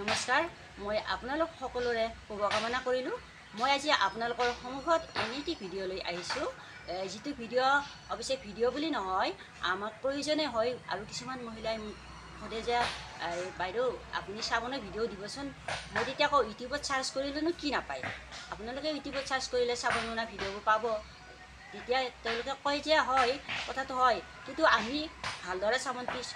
নমস্কাৰ মই আপোনালোক সকলোৰে শুভকামনা কৰিলোঁ। মই আজি আপোনালোকৰ সন্মুখত এটি ভিডিঅ' লৈ আহিছোঁ। যিটো ভিডিঅ' অৱশ্যে ভিডিঅ' বুলি নহয়, আমাক প্ৰয়োজনে হয় আৰু কিছুমান মহিলাই সোধে যে বাইদেউ আপুনি চাবোনৰ ভিডিঅ' দিবচোন। মই তেতিয়া কওঁ ইউটিউবত চাৰ্চ কৰিলেনো কি নাপায়। আপোনালোকে ইউটিউবত চাৰ্চ কৰিলে চাবোন বনোৱা ভিডিঅ'বোৰ পাব। তেতিয়া তেওঁলোকে কয় যে হয়, কথাটো হয়, কিন্তু আমি ভালদৰে চাবোন পিচ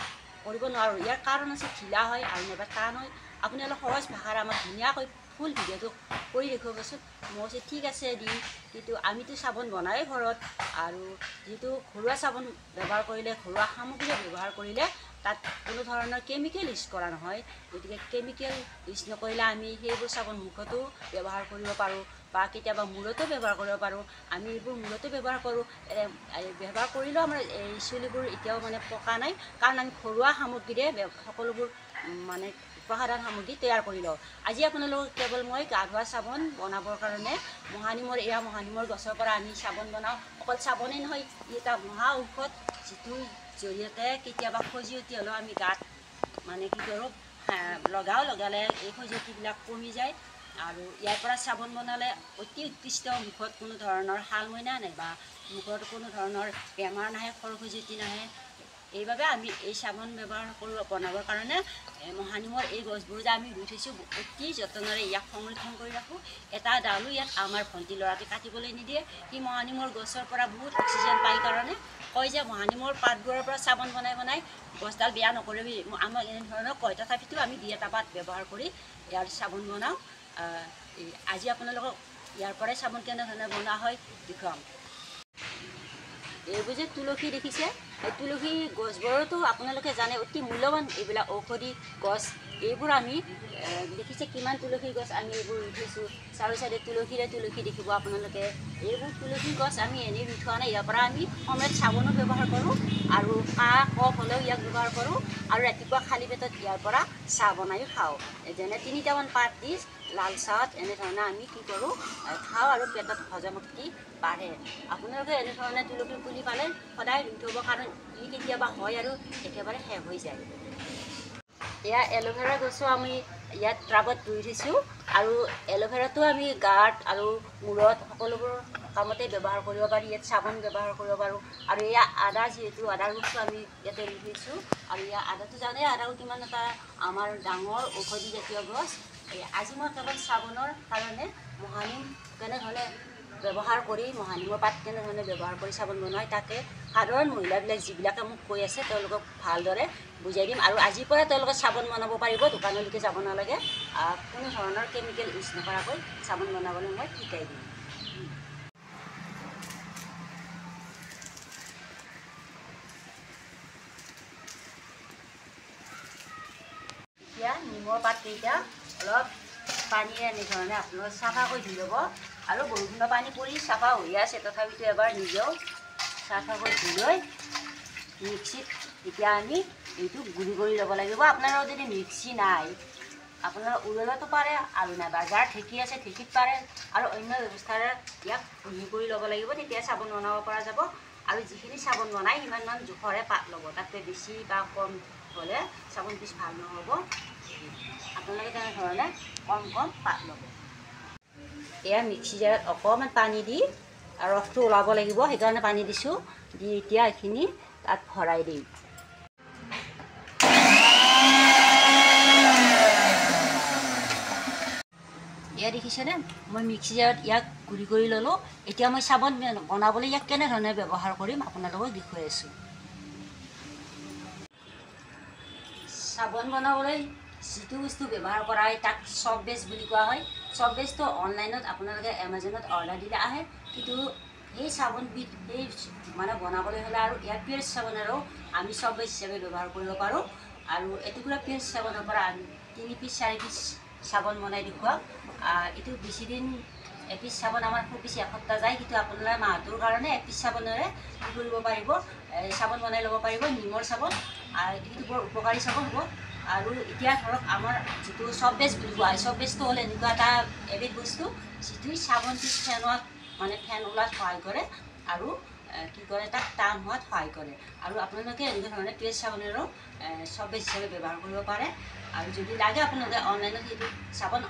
কৰিব নোৱাৰোঁ। ইয়াৰ কাৰণ আছে ঢিলা হয় আৰু নাইবা টান হয়। আপুনি অলপ সহজ ভাষাৰে আমাক ধুনীয়াকৈ ফুল ভিডিঅ'টো কৰি দেখুৱাবচোন। মই কৈছোঁ ঠিক আছে দিম, কিন্তু আমিতো চাবোন বনাই ঘৰত, আৰু যিটো ঘৰুৱা চাবোন ব্যৱহাৰ কৰিলে, ঘৰুৱা সামগ্ৰী ব্যৱহাৰ কৰিলে তাত কোনো ধৰণৰ কেমিকেল ইউজ কৰা নহয়। গতিকে কেমিকেল ইউজ নকৰিলে আমি সেইবোৰ চাবোন মুখতো ব্যৱহাৰ কৰিব পাৰোঁ বা কেতিয়াবা মূৰতো ব্যৱহাৰ কৰিব পাৰোঁ। আমি এইবোৰ মূৰতো ব্যৱহাৰ কৰোঁ। ব্যৱহাৰ কৰিলেও আমাৰ এই চুলিবোৰ এতিয়াও পকা নাই, কাৰণ আমি ঘৰুৱা সামগ্ৰীৰে সকলোবোৰ উপাদান সামগ্ৰী তৈয়াৰ কৰি লওঁ। আজি আপোনালোকক কেৱল মই গা ধোৱা চাবোন বনাবৰ কাৰণে মহানিমৰ গছৰ পৰা আমি চাবোন বনাওঁ। অকল চাবোনেই নহয়, ই এটা মহা ঔষধ, যিটোৰ জৰিয়তে কেতিয়াবা খজুৱতি হ'লেও আমি গাত কি কৰোঁ, লগালে এই খজুৱতিবিলাক কমি যায়। আৰু ইয়াৰ পৰা চাবোন বনালে অতি উৎকৃষ্ট, মুখত কোনো ধৰণৰ শালমইনা নাইবা মুখত কোনো ধৰণৰ বেমাৰ নাহে, খৰখজুৱতি নাহে। এইবাবে আমি এই চাবোন বনাবৰ কাৰণে মহানিমৰ এই গছবোৰ যে আমি ৰুই থৈছোঁ, অতি যতনেৰে ইয়াক সংৰক্ষণ কৰি ৰাখোঁ। এটা ডালো ইয়াত আমাৰ ভণ্টি ল'ৰাটোৱে কাটিবলৈ নিদিয়ে। সি মহানিমৰ গছৰ পৰা বহুত অক্সিজেন পায় কাৰণে কয় যে মহানিমৰ পাতবোৰৰ পৰা চাবোন বনাই গছডাল বেয়া নকৰিবি, আমাক এনেধৰণৰ কয়। তথাপিতো আমি 2-এটা পাত ব্যৱহাৰ কৰি ইয়াৰ চাবোন বনাওঁ। আজি আপোনালোকক ইয়াৰ পৰাই চাবোন কেনেধৰণে বনোৱা হয় দেখুৱাম। এইবোৰ যে তুলসী দেখিছে, এই তুলসী গছবোৰতো আপোনালোকে জানে অতি মূল্যৱান এইবিলাক ঔষধি গছ। এইবোৰ আমি দেখিছে কিমান তুলসী গছ আমি এইবোৰ ৰুই থৈছোঁ। চাৰি চাইডে তুলসীৰে তুলসী দেখিব আপোনালোকে। এইবোৰ তুলসী গছ আমি এনেই ৰুই থোৱা নাই। ইয়াৰ পৰা আমি সময়ত চাবোনো ব্যৱহাৰ কৰোঁ, আৰু কাহ কফ হ'লেও ইয়াক ব্যৱহাৰ কৰোঁ, আৰু ৰাতিপুৱা খালী পেটত ইয়াৰ পৰা চাহ বনাইও খাওঁ। যেনে 3টামান পাত দি লাল চাহত এনেধৰণে আমি কি কৰোঁ, খাওঁ, আৰু পেটত হজম শক্তি বাঢ়ে। আপোনালোকে এনেধৰণে তুলসী পুলি পালে সদায় ৰুই থ'ব, কাৰণ ই কেতিয়াবা হয় আৰু একেবাৰে শেষ হৈ যায়। এয়া এল'ভেৰা গছো আমি ইয়াত টাবত ৰুই থৈছোঁ, আৰু এল'ভেৰাটো আমি গাত আৰু মূৰত সকলোবোৰ কামতে ব্যৱহাৰ কৰিব পাৰি। ইয়াত চাবোন ব্যৱহাৰ কৰিব পাৰোঁ। আৰু এয়া আদা, যিহেতু আদাৰ গছো আমি ইয়াতে ৰুই থৈছোঁ, আৰু এয়া আদাটো জানে, আদাও কিমান এটা আমাৰ ডাঙৰ ঔষধি জাতীয় গছ। আজি মই কেৱল চাবোনৰ কাৰণে মহানিম কেনেধৰণে ব্যৱহাৰ কৰি, মহানিমৰ পাত কেনেধৰণে ব্যৱহাৰ কৰি চাবোন বনায়, তাকে সাধাৰণ মহিলাবিলাক যিবিলাকে মোক কৈ আছে তেওঁলোকক ভালদৰে বুজাই দিম। আৰু আজিৰ পৰা তেওঁলোকে চাবোন বনাব পাৰিব, দোকানলৈকে যাব নালাগে। কোনো ধৰণৰ কেমিকেল ইউজ নকৰাকৈ চাবোন বনাবলৈ মই শিকাই দিম। এতিয়া নিমৰ পাতকেইটা অলপ পানীৰে এনেধৰণে আপোনালোকে চাফাকৈ ধুই ল'ব। আৰু বৰষুণৰ পানী পৰি চাফা হৈ আছে, তথাপিতো এবাৰ নিজেও চাফাকৈ ধুই লৈ মিক্সিত এতিয়া আমি এইটো গুড়ি কৰি ল'ব লাগিব। আপোনালোকৰ যদি মিক্সি নাই, আপোনাৰ উৰলতো পাৰে, আৰু নাইবা যাৰ ঢেঁকী আছে ঢেঁকীত পাৰে, আৰু অন্য ব্যৱস্থাৰে ইয়াক গুড়ি কৰি ল'ব লাগিব। তেতিয়া চাবোন বনাব পৰা যাব। আৰু যিখিনি চাবোন বনাই সিমানমান জোখৰে পাত ল'ব, তাতকৈ বেছি বা কম হ'লে চাবোন পিচ ভাল নহ'ব। আপোনালোকে তেনেধৰণে কম পাত ল'ব। এয়া মিক্সি জাৰত অকণমান পানী দি ৰসটো ওলাব লাগিব, সেইকাৰণে পানী দিছোঁ। দি এতিয়া এইখিনি তাত ভৰাই দিম। এয়া দেখিছেনে, মই মিক্সি জাৰত ইয়াক গুড়ি কৰি ল'লোঁ। এতিয়া মই চাবোন বনাবলৈ ইয়াক কেনেধৰণে ব্যৱহাৰ কৰিম আপোনালোকক দেখুৱাই আছোঁ। চাবোন বনাবলৈ যিটো বস্তু ব্যৱহাৰ কৰা হয় তাক চফ বেছ বুলি কোৱা হয়। চফ বেছটো অনলাইনত আপোনালোকে এমাজনত অৰ্ডাৰ দিলে আহে, কিন্তু সেই চাবোনবিধ বনাবলৈ হ'লে আৰু ইয়াৰ পিয়াৰ্চ চাবোনেৰেও আমি চফ বেছ হিচাপে ব্যৱহাৰ কৰিব পাৰোঁ। আৰু এটুকুৰা পিয়াৰ্চ চাবোনৰ পৰা আমি 3 পিচ 4 পিচ চাবোন বনাই দেখুৱাম। এইটো বেছিদিন এপিচ চাবোন আমাৰ খুব বেছি এসপ্তাহ যায়, কিন্তু আপোনালোকে মাহটোৰ কাৰণে এপিচ চাবোনেৰে কি কৰিব পাৰিব, চাবোন বনাই ল'ব পাৰিব, নিমৰ চাবোন। এইটো বৰ উপকাৰী চাবোন হ'ব। আৰু এতিয়া ধৰক আমাৰ যিটো চফ বেছ বুলি কোৱা হয়, চফ বেছটো হ'ল এনেকুৱা এবিধ বস্তু যিটোৱে চাবোন পিচ ফেন ওলোৱাত সহায় কৰে, আৰু কি কৰে তাক টান হোৱাত সহায় কৰে। আৰু আপোনালোকে এনেকুৱা ধৰণে পিয়াজ চাবোনেৰো চব বেছ হিচাপে ব্যৱহাৰ কৰিব পাৰে। আৰু যদি লাগে আপোনালোকে অনলাইনত সেইটো চাবোন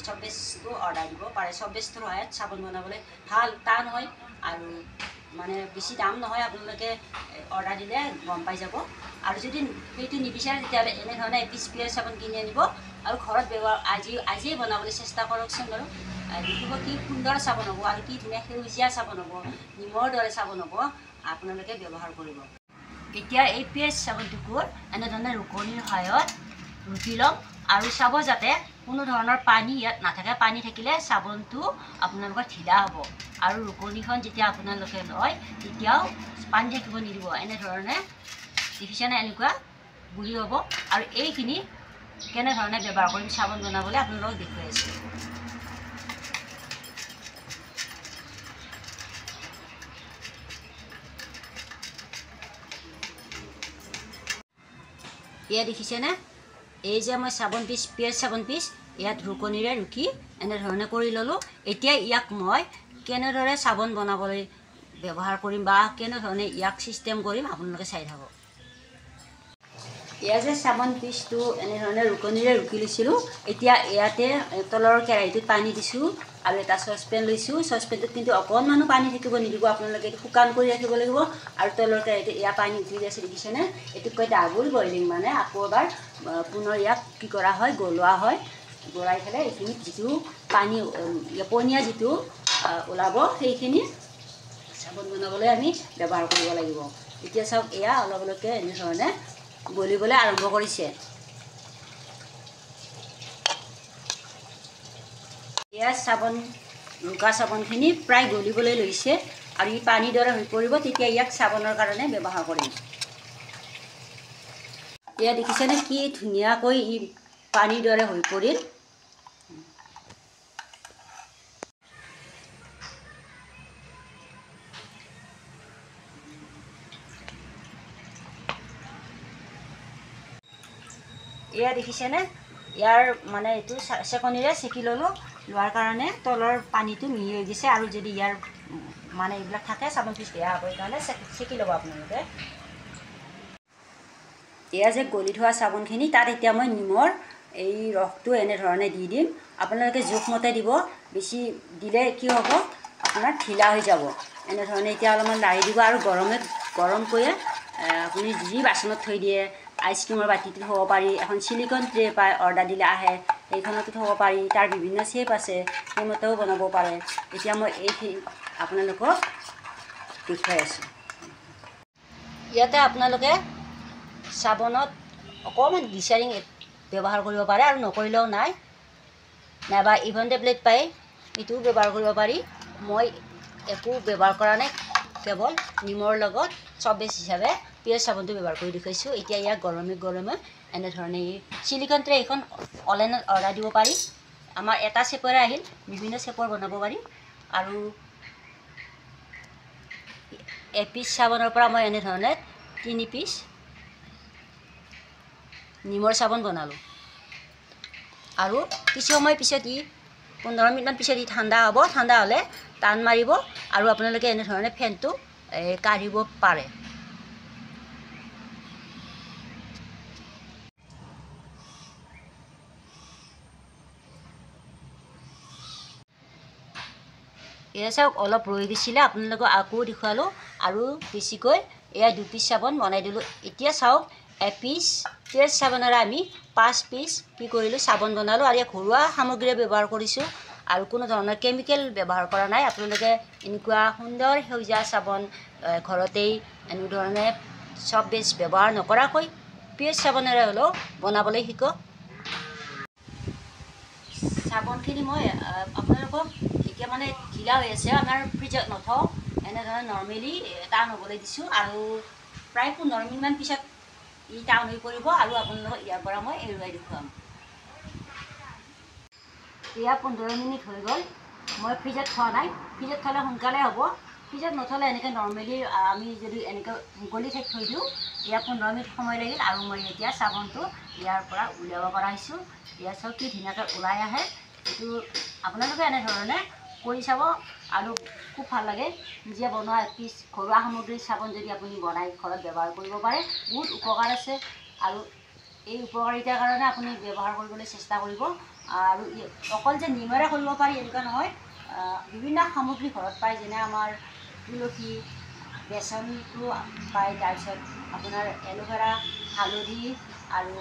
চব বেছটো অৰ্ডাৰ দিব পাৰে। চব বেছটোৰ সহায়ত চাবোন বনাবলৈ ভাল, টান হয় আৰু মানে বেছি দাম নহয়। আপোনালোকে অৰ্ডাৰ দিলে গম পাই যাব। আৰু যদি সেইটো নিবিচাৰে তেতিয়াহ'লে এনেধৰণে এপিচ পিয়াজ চাবোন কিনি আনিব আৰু ঘৰত ব্যৱহাৰ আজিয়ে বনাবলৈ চেষ্টা কৰকচোন বাৰু। দেখিব কি সুন্দৰ চাবোন হ'ব আৰু কি ধুনীয়া সেউজীয়া চাবোন হ'ব, নিমৰ দৰে চাবোন হ'ব। আপোনালোকে ব্যৱহাৰ কৰিব। এতিয়া এই পিয়াজ চাবোনটুকুৰ এনেধৰণে ৰুকনিৰ সহায়ত ৰুকি ল'ম আৰু চাব যাতে কোনো ধৰণৰ পানী ইয়াত নাথাকে। পানী থাকিলে চাবোনটো আপোনালোকৰ ঢিলা হ'ব। আৰু ৰুকনিখন যেতিয়া আপোনালোকে লয় তেতিয়াও পানী থাকিব নিদিব। এনেধৰণে দেখিছেনে, এনেকুৱা গুৰি হ'ব। আৰু এইখিনি কেনেধৰণে ব্যৱহাৰ কৰিম চাবোন বনাবলৈ আপোনালোকক দেখুৱাই আছোঁ। এয়া দেখিছেনে, এই যে মই চাবোন পিচ পিয়াজ চাবোন পিচ ইয়াত ৰুকনিৰে ৰুকি এনেধৰণে কৰি ল'লোঁ। এতিয়া ইয়াক মই কেনেদৰে চাবোন বনাবলৈ ব্যৱহাৰ কৰিম বা কেনেধৰণে ইয়াক ছিষ্টেম কৰিম আপোনালোকে চাই থাকক। এয়া যে চাবোন পিচটো এনেধৰণে ৰুকনিৰে ৰুকি লৈছিলোঁ। এতিয়া ইয়াতে তলৰ কেৰাহীটোত পানী দিছোঁ আৰু এটা চচপেন লৈছোঁ। চচপেনটোত কিন্তু অকণমানো পানী থাকিব নিদিব। আপোনালোকে এইটো শুকান কৰি ৰাখিব লাগিব। আৰু তলৰ কেৰাহীটোত এয়া পানী উঠি আছে দেখিছেনে, এইটোতকৈ ডাবুল বইলিং মানে আকৌ এবাৰ পুনৰ ইয়াক কি কৰা হয়, গলোৱা হয়। গলাই পেলাই এইখিনিত যিটো পানী পনীয়া যিটো ওলাব সেইখিনি চাবোন বনাবলৈ আমি ব্যৱহাৰ কৰিব লাগিব। এতিয়া চাওক, এয়া অলপ অলপকৈ এনেধৰণে গলিবলৈ আৰম্ভ কৰিছে। এয়া চাবোন ৰুকা চাবোনখিনি প্ৰায় গলিবলৈ লৈছে আৰু ই পানীৰ দৰে হৈ পৰিব। তেতিয়া ইয়াক চাবোনৰ কাৰণে ব্যৱহাৰ কৰিম। এয়া দেখিছেনে কি ধুনীয়াকৈ ই পানীৰ দৰে হৈ পৰিল। এয়া দেখিছেনে, ইয়াৰ মানে এইটো চেকনিৰে চেকি ল'লোঁ। লোৱাৰ কাৰণে তলৰ পানীটো মিহি হৈ গৈছে। আৰু যদি ইয়াৰ মানে এইবিলাক থাকে চাবোন পিচ বেয়া হ'ব, সেইকাৰণে চেকি ল'ব আপোনালোকে। এয়া যে গলি থোৱা চাবোনখিনি তাত এতিয়া মই নিমৰ এই ৰসটো এনেধৰণে দি দিম। আপোনালোকে জোখমতে দিব। বেছি দিলে কি হ'ব, আপোনাৰ ঢিলা হৈ যাব। এনেধৰণে এতিয়া অলপমান লাৰি দিব আৰু গৰমকৈয়ে আপুনি যি বাচনত থৈ দিয়ে, আইচক্ৰীমৰ বাতিটো থ'ব পাৰি, এখন চিলিকন ট্ৰে পায় অৰ্ডাৰ দিলে আহে, সেইখনতো থ'ব পাৰি। তাৰ বিভিন্ন শ্বেপ আছে, সেইমতেও বনাব পাৰে। এতিয়া মই এইখিনি আপোনালোকক দেখুৱাই আছোঁ। ইয়াতে আপোনালোকে চাবোনত অকণমান গ্লিচাৰিন ব্যৱহাৰ কৰিব পাৰে আৰু নকৰিলেও নাই, নাইবা ইভন টেবলেট পায় এইটোও ব্যৱহাৰ কৰিব পাৰি। মই একো ব্যৱহাৰ কৰা নাই, কেৱল নিমৰ লগত চব বেছ হিচাপে পিয়াজ চাবোনটো ব্যৱহাৰ কৰি দেখুৱাইছোঁ। এতিয়া ইয়াক গৰমে এনেধৰণে চিলিকন ট্ৰে এইখন অনলাইনত অৰ্ডাৰ দিব পাৰি। আমাৰ এটা চেপৰে আহিল, বিভিন্ন চেপৰ বনাব পাৰি। আৰু এপিচ চাবোনৰ পৰা মই এনেধৰণে 3 পিচ নিমৰ চাবোন বনালোঁ। আৰু কিছু সময় পিছত 15 মিনিটমান পিছত ঠাণ্ডা হ'ব। ঠাণ্ডা হ'লে টান মাৰিব আৰু আপোনালোকে এনেধৰণে ফেনটো কাঢ়িব পাৰে। এয়া চাওক, অলপ ৰৈ গৈছিলে, আপোনালোকক আকৌ দেখুৱালোঁ আৰু বেছিকৈ এয়া 2 পিচ চাবোন বনাই দিলোঁ। এতিয়া চাওক, এপিচ পিয়াজ চাবোনেৰে আমি 5 পিচ কি কৰিলোঁ, চাবোন বনালোঁ। আৰু ইয়াক ঘৰুৱা সামগ্ৰীৰে ব্যৱহাৰ কৰিছোঁ আৰু কোনো ধৰণৰ কেমিকেল ব্যৱহাৰ কৰা নাই। আপোনালোকে এনেকুৱা সুন্দৰ সেউজীয়া চাবোন ঘৰতেই এনেধৰণে চব বেছ ব্যৱহাৰ নকৰাকৈ পিয়াজ চাবোনেৰে হ'লেও বনাবলৈ শিকক। চাবোনখিনি মই আপোনালোকক এতিয়া মানে ঢিলা হৈ আছে, আমাৰ ফ্ৰিজত নথওঁ, এনেধৰণে নৰ্মেলি টান হ'বলৈ দিছোঁ। আৰু প্ৰায় 15 মিনিটমান পিছত ই টান হৈ পৰিব আৰু আপোনালোকক ইয়াৰ পৰা মই এৰুৱাই দেখুৱাম। এয়া 15 মিনিট হৈ গ'ল। মই ফ্ৰিজত থোৱা নাই, ফ্ৰিজত থ'লে সোনকালে হ'ব। ফ্ৰিজত নথ'লে এনেকৈ নৰ্মেলি আমি যদি এনেকৈ মুকলি ঠাইত থৈ দিওঁ, এয়া 15 মিনিট সময় লাগিল আৰু মই এতিয়া চাবোনটো ইয়াৰ পৰা উলিয়াব পৰা হৈছোঁ। ইয়াৰ চাওক কি ধুনীয়াকৈ ওলাই আহে। এইটো আপোনালোকে এনেধৰণে কৰি চাব আৰু খুব খুব ভাল লাগে নিজে বনোৱা এপিচ ঘৰুৱা সামগ্ৰীৰ চাবোন যদি আপুনি বনাই ঘৰত ব্যৱহাৰ কৰিব পাৰে বহুত উপকাৰ আছে আৰু এই উপকাৰিতাৰ কাৰণে আপুনি ব্যৱহাৰ কৰিবলৈ চেষ্টা কৰিব আৰু অকল যে নিমেৰে কৰিব পাৰি এনেকুৱা নহয় বিভিন্ন সামগ্ৰী ঘৰত পায় যেনে আমাৰ তুলসী বেচনটো পায় তাৰপিছত আপোনাৰ এল'ভেৰা হালধি আৰু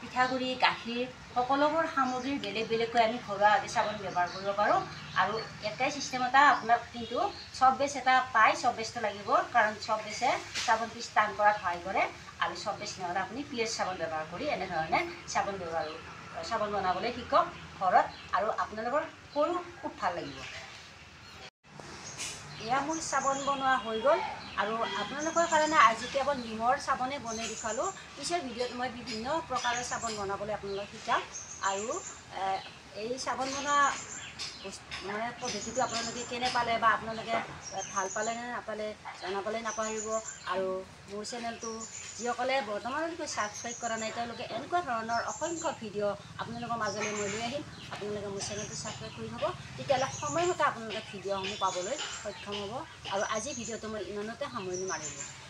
পিঠাগুড়ি গাখীৰ সকলোবোৰ সামগ্ৰী বেলেগ বেলেগকৈ আমি ঘৰুৱাভাৱে চাবোন ব্যৱহাৰ কৰিব পাৰোঁ আৰু এটাই ছিষ্টেম এটা আপোনাক কিন্তু চব বেচ এটা পায় চব বেচটো লাগিব কাৰণ চব বেচে চাবোন পিচ টান কৰাত সহায় কৰে আৰু চব বেচ নহ'লে আপুনি পিএইচ চাবোন ব্যৱহাৰ কৰি এনেধৰণে চাবোন বনাবলৈ শিকক ঘৰত আৰু আপোনালোকৰ কৰোঁ খুব ভাল লাগিব এয়া মোৰ চাবোন বনোৱা হৈ গ'ল আৰু আপোনালোকৰ কাৰণে আজি কেৱল নিমৰ চাবোনে বনাই দেখুৱালোঁ পিছৰ ভিডিঅ'ত মই বিভিন্ন প্ৰকাৰৰ চাবোন বনাবলৈ আপোনালোকক শিকাম আৰু এই চাবোন বনোৱা মানে পদ্ধতিটো আপোনালোকে কেনে পালে বা আপোনালোকে ভাল পালে নে নাপালে জনাবলৈ নাপাহৰিব আৰু মোৰ চেনেলটো যিসকলে বৰ্তমানলৈকে ছাবস্ক্ৰাইব কৰা নাই তেওঁলোকে এনেকুৱা ধৰণৰ অসংখ্য ভিডিঅ' আপোনালোকৰ মাজলৈ মই লৈ আহিম আপোনালোকে মোৰ চেনেলটো ছাবস্ক্ৰাইব কৰি থ'ব তেতিয়াহ'লে সময়মতে আপোনালোকে ভিডিঅ'সমূহ পাবলৈ সক্ষম হ'ব আৰু আজি ভিডিঅ'টো মই ইমানতে সামৰণি মাৰিলোঁ